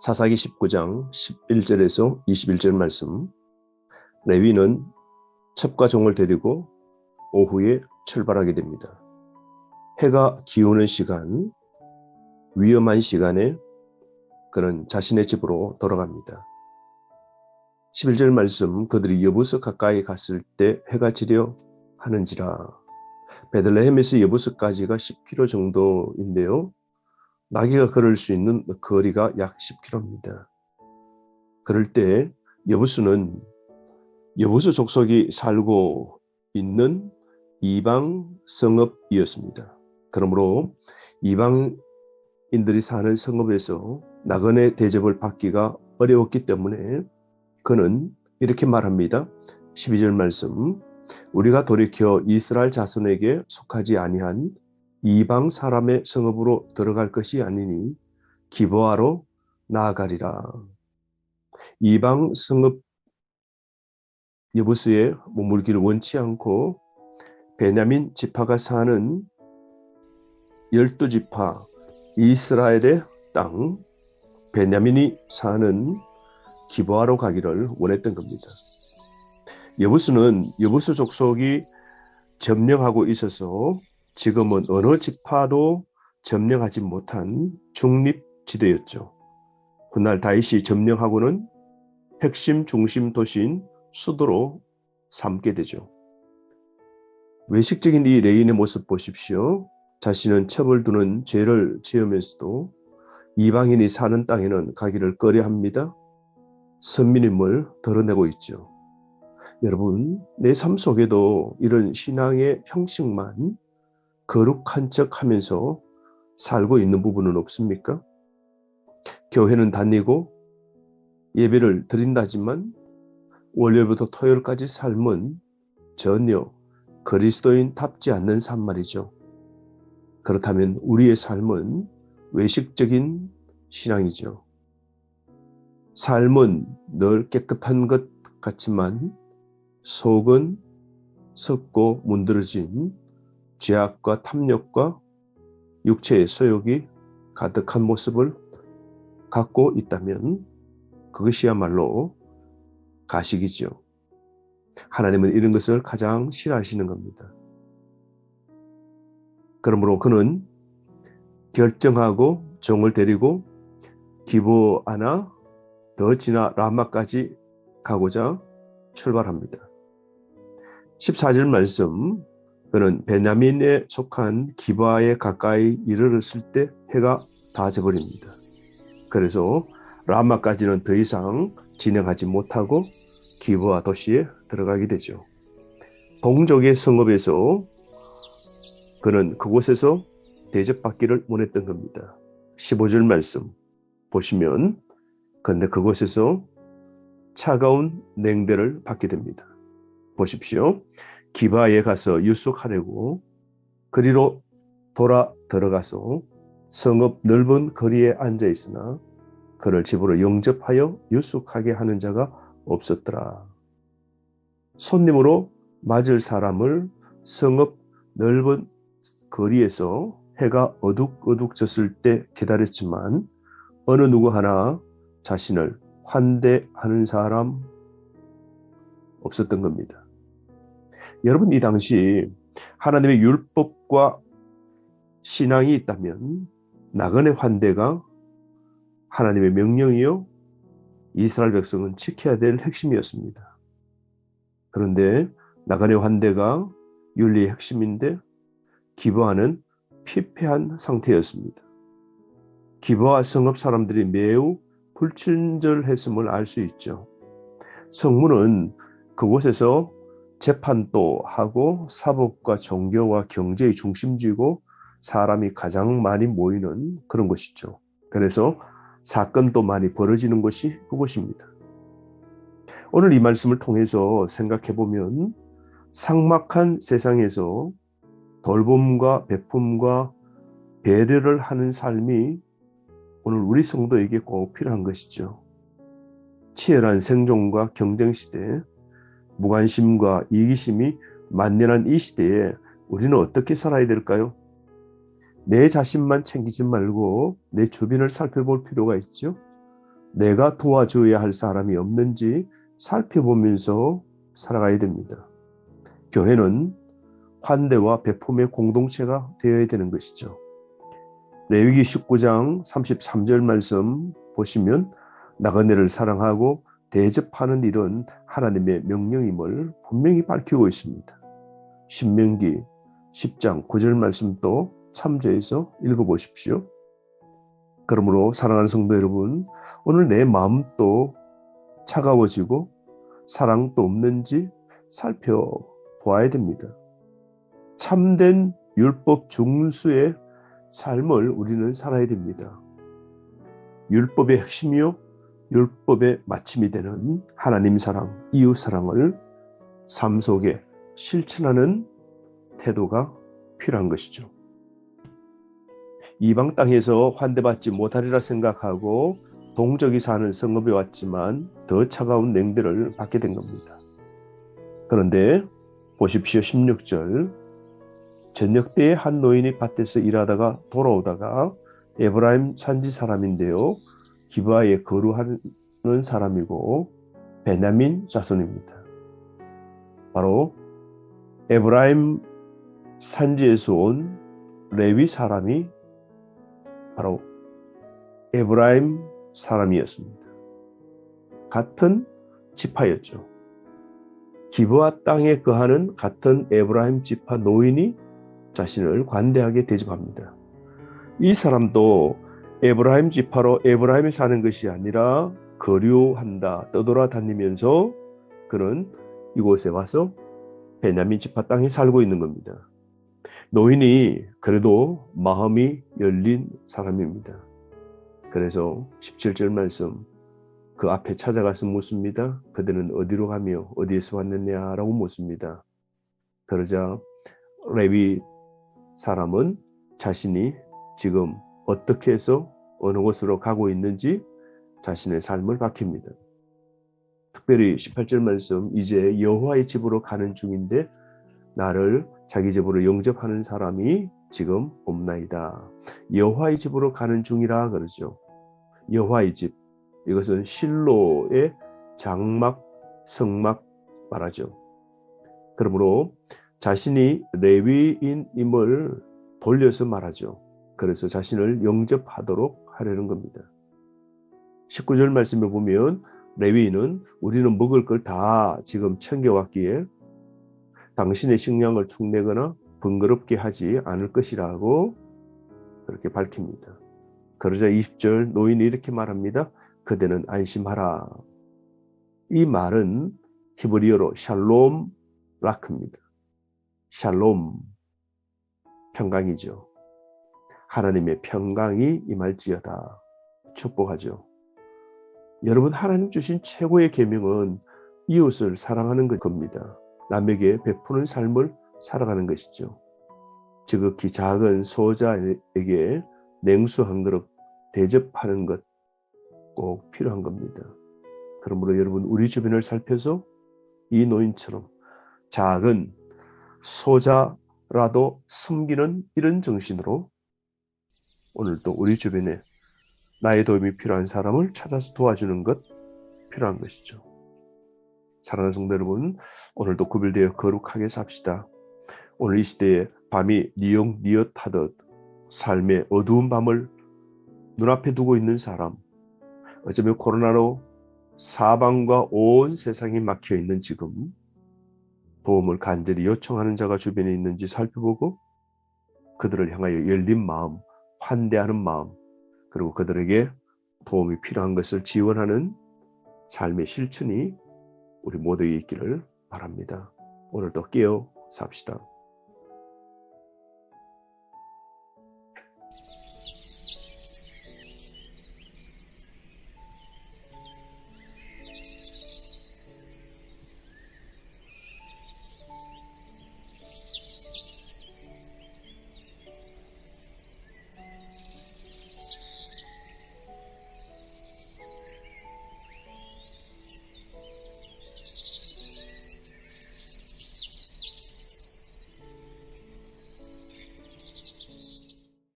사사기 19장 11절에서 21절 말씀. 레위는 첩과 종을 데리고 오후에 출발하게 됩니다. 해가 기우는 시간, 위험한 시간에 그는 자신의 집으로 돌아갑니다. 11절 말씀, 그들이 여부스 가까이 갔을 때 해가 지려 하는지라. 베들레헴에서 여부스까지가 10km 정도인데요. 나귀가 걸을 수 있는 거리가 약 10km입니다. 그럴 때 여부스는 여부스 족속이 살고 있는 이방 성읍이었습니다. 그러므로 이방인들이 사는 성읍에서 나그네 대접을 받기가 어려웠기 때문에 그는 이렇게 말합니다. 12절 말씀, 우리가 돌이켜 이스라엘 자손에게 속하지 아니한 이방 사람의 성읍으로 들어갈 것이 아니니 기브아로 나아가리라. 이방 성읍 여부스에 머물기를 원치 않고 베냐민 지파가 사는 12지파 이스라엘의 땅 베냐민이 사는 기브아로 가기를 원했던 겁니다. 여부스는 여부스 족속이 점령하고 있어서 지금은 어느 지파도 점령하지 못한 중립지대였죠. 훗날 다윗이 점령하고는 핵심 중심 도시인 수도로 삼게 되죠. 외식적인 이 레인의 모습 보십시오. 자신은 첩을 두는 죄를 지으면서도 이방인이 사는 땅에는 가기를 꺼려합니다. 선민임을 드러내고 있죠. 여러분, 내 삶 속에도 이런 신앙의 형식만 거룩한 척 하면서 살고 있는 부분은 없습니까? 교회는 다니고 예배를 드린다지만 월요일부터 토요일까지 삶은 전혀 그리스도인답지 않는 삶 말이죠. 그렇다면 우리의 삶은 외식적인 신앙이죠. 삶은 늘 깨끗한 것 같지만 속은 썩고 문드러진 죄악과 탐욕과 육체의 소욕이 가득한 모습을 갖고 있다면 그것이야말로 가식이죠. 하나님은 이런 것을 가장 싫어하시는 겁니다. 그러므로 그는 결정하고 종을 데리고 기브아나 더 지나 라마까지 가고자 출발합니다. 14절 말씀, 그는 베냐민에 속한 기브아에 가까이 이르렀을 때 해가 다 져버립니다. 그래서 라마까지는 더 이상 진행하지 못하고 기브아 도시에 들어가게 되죠. 동족의 성읍에서 그는 그곳에서 대접받기를 원했던 겁니다. 15절 말씀 보시면 그런데 그곳에서 차가운 냉대를 받게 됩니다. 보십시오. 기브아에 가서 유숙하려고 그리로 돌아 들어가서 성읍 넓은 거리에 앉아 있으나 그를 집으로 영접하여 유숙하게 하는 자가 없었더라. 손님으로 맞을 사람을 성읍 넓은 거리에서 해가 어둑어둑 졌을 때 기다렸지만 어느 누구 하나 자신을 환대하는 사람 없었던 겁니다. 여러분, 이 당시 하나님의 율법과 신앙이 있다면 나그네 환대가 하나님의 명령이요 이스라엘 백성은 지켜야 될 핵심이었습니다. 그런데 나그네 환대가 윤리의 핵심인데 기브아는 피폐한 상태였습니다. 기브아 성읍 사람들이 매우 불친절했음을 알 수 있죠. 성문은 그곳에서 재판도 하고 사법과 종교와 경제의 중심지고 사람이 가장 많이 모이는 그런 곳이죠. 그래서 사건도 많이 벌어지는 곳이 그곳입니다. 오늘 이 말씀을 통해서 생각해 보면 삭막한 세상에서 돌봄과 베품과 배려를 하는 삶이 오늘 우리 성도에게 꼭 필요한 것이죠. 치열한 생존과 경쟁시대, 무관심과 이기심이 만연한 이 시대에 우리는 어떻게 살아야 될까요? 내 자신만 챙기지 말고 내 주변을 살펴볼 필요가 있죠. 내가 도와줘야 할 사람이 없는지 살펴보면서 살아가야 됩니다. 교회는 환대와 베품의 공동체가 되어야 되는 것이죠. 레위기 19장 33절 말씀 보시면 나그네를 사랑하고 대접하는 일은 하나님의 명령임을 분명히 밝히고 있습니다. 신명기 10장 9절 말씀도 참조해서 읽어보십시오. 그러므로 사랑하는 성도 여러분, 오늘 내 마음도 차가워지고 사랑도 없는지 살펴보아야 됩니다. 참된 율법 중수의 삶을 우리는 살아야 됩니다. 율법의 핵심이요, 율법의 마침이 되는 하나님 사랑, 이웃 사랑을 삶 속에 실천하는 태도가 필요한 것이죠. 이방 땅에서 환대받지 못하리라 생각하고 동적이 사는 성읍에 왔지만 더 차가운 냉대를 받게 된 겁니다. 그런데 보십시오. 16절 저녁 때에 한 노인이 밭에서 일하다가 돌아오다가 에브라임 산지 사람인데요. 기브아에 거류하는 사람이고 베냐민 자손입니다. 바로 에브라임 산지에서 온 레위 사람이 바로 에브라임 사람이었습니다. 같은 지파였죠. 기브아 땅에 거하는 같은 에브라임 지파 노인이 자신을 관대하게 대접합니다. 이 사람도 에브라임 지파로 에브라임에 사는 것이 아니라 거류한다, 떠돌아다니면서 그는 이곳에 와서 베냐민 지파 땅에 살고 있는 겁니다. 노인이 그래도 마음이 열린 사람입니다. 그래서 17절 말씀 그 앞에 찾아가서 묻습니다. 그들은 어디로 가며 어디에서 왔느냐라고 묻습니다. 그러자 레위 사람은 자신이 지금 어떻게 해서 어느 곳으로 가고 있는지 자신의 삶을 밝힙니다. 특별히 18절 말씀 이제 여호와의 집으로 가는 중인데 나를 자기 집으로 영접하는 사람이 지금 없나이다. 여호와의 집으로 가는 중이라 그러죠. 여호와의 집, 이것은 실로의 장막, 성막 말하죠. 그러므로 자신이 레위인임을 돌려서 말하죠. 그래서 자신을 영접하도록 하려는 겁니다. 19절 말씀에 보면 레위인은 우리는 먹을 걸 다 지금 챙겨왔기에 당신의 식량을 축내거나 번거롭게 하지 않을 것이라고 그렇게 밝힙니다. 그러자 20절 노인이 이렇게 말합니다. 그대는 안심하라. 이 말은 히브리어로 샬롬 라크입니다. 샬롬, 평강이죠. 하나님의 평강이 임할지어다. 축복하죠. 여러분, 하나님 주신 최고의 계명은 이웃을 사랑하는 겁니다. 남에게 베푸는 삶을 살아가는 것이죠. 지극히 작은 소자에게 냉수 한 그릇 대접하는 것 꼭 필요한 겁니다. 그러므로 여러분, 우리 주변을 살펴서 이 노인처럼 작은 소자라도 섬기는 이런 정신으로 오늘도 우리 주변에 나의 도움이 필요한 사람을 찾아서 도와주는 것 필요한 것이죠. 사랑하는 성도 여러분, 오늘도 구별되어 거룩하게 삽시다. 오늘 이 시대에 밤이 니엇니엇하듯 삶의 어두운 밤을 눈앞에 두고 있는 사람, 어쩌면 코로나로 사방과 온 세상이 막혀 있는 지금 도움을 간절히 요청하는 자가 주변에 있는지 살펴보고 그들을 향하여 열린 마음, 환대하는 마음, 그리고 그들에게 도움이 필요한 것을 지원하는 삶의 실천이 우리 모두에 있기를 바랍니다. 오늘도 깨어 삽시다.